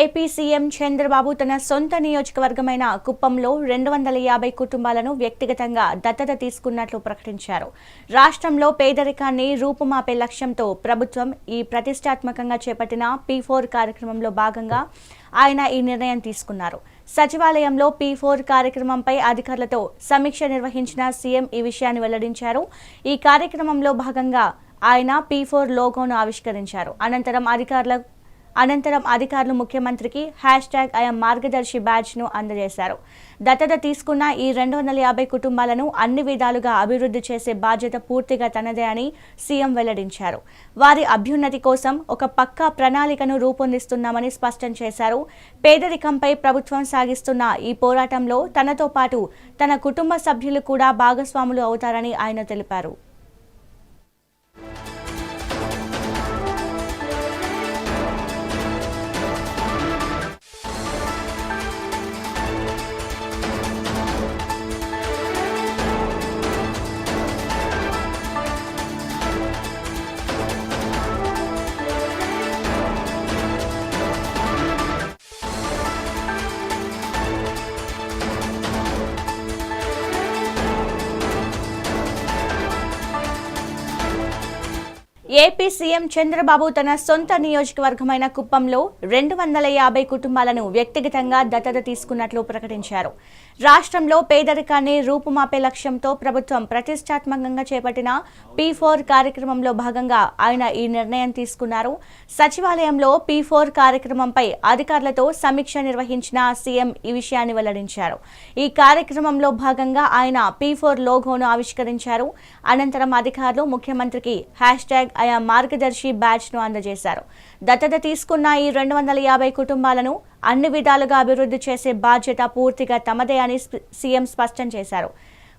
AP CM Chandrababu తన సొంత నియోజకవర్గమైన కుప్పంలో 250 కుటుంబాలను వ్యక్తిగతంగా దత్తత తీసుకున్నట్లు ప్రకటించారు. రాష్ట్రంలో పేదరికాన్ని రూపుమాపే లక్ష్యంతో ప్రభుత్వం ఈ ప్రతిష్టాత్మకంగా చేపట్టిన P4 కార్యక్రమంలో భాగంగా ఆయన ఈ నిర్ణయం తీసుకున్నారు. సచివాలయంలో P4 కార్యక్రమంపై అధికారులతో సమీక్ష నిర్వహించిన సీఎం ఈ విషయాన్ని వెల్లడించారు. ఈ కార్యక్రమంలో భాగంగా ఆయన P4 లోగోను ఆవిష్కరించారు. అనంతరం అధికారులు ముఖ్యమంత్రికి #IAM మార్గదర్శి బ్యాడ్జ్ను అందజేశారు. దత్తత తీసుకున్న ఈ 250 కుటుంబాలను అన్ని విధాలుగా అభివృద్ధి చేసే బాధ్యత పూర్తిగా తనదే అని సీఎం వెల్లడించారు. వారి అభ్యున్నతి కోసం ఒక పక్కా ప్రణాళికను రూపొందిస్తున్నామని స్పష్టం చేశారు. పేదరికంపై ప్రభుత్వం సాగిస్తున్న ఈ పోరాటంలో తనతో పాటు తన కుటుంబ సభ్యులు కూడా భాగస్వాములు అవుతారని ఆయన తెలిపారు. ఏపీ సీఎం చంద్రబాబు తన సొంత నియోజకవర్గమైన కుప్పంలో 250 కుటుంబాలను వ్యక్తిగతంగా దత్తత తీసుకున్నట్లు ప్రకటించారు. రాష్ట్రంలో పేదరికాన్ని రూపుమాపే లక్ష్యంతో ప్రభుత్వం ప్రతిష్టాత్మకంగా చేపట్టిన P4 కార్యక్రమంలో భాగంగా ఆయన ఈ నిర్ణయం తీసుకున్నారు. సచివాలయంలో P4 కార్యక్రమంపై అధికారులతో సమీక్ష నిర్వహించిన సీఎం ఈ విషయాన్ని వెల్లడించారు. ఈ కార్యక్రమంలో భాగంగా ఆయన P4 లోగోను ఆవిష్కరించారు. అనంతరం అధికారులు ముఖ్యమంత్రికి #IAM మార్గదర్శి బ్యాడ్జ్ను అందజేశారు. దత్తత తీసుకున్న ఈ 250 కుటుంబాలను అన్ని విధాలుగా అభివృద్ధి చేసే బాధ్యత పూర్తిగా తమదే అని సీఎం స్పష్టం చేశారు.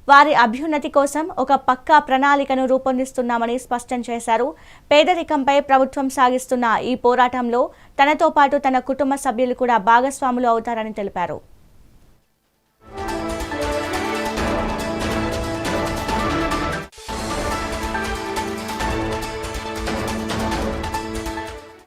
వారి అభ్యున్నతి కోసం ఒక పక్కా ప్రణాళికను రూపొందిస్తున్నామని స్పష్టం చేశారు. పేదరికంపై ప్రభుత్వం సాగిస్తున్న ఈ పోరాటంలో తనతో పాటు తన కుటుంబ సభ్యులు కూడా భాగస్వాములు అవుతారని తెలిపారు.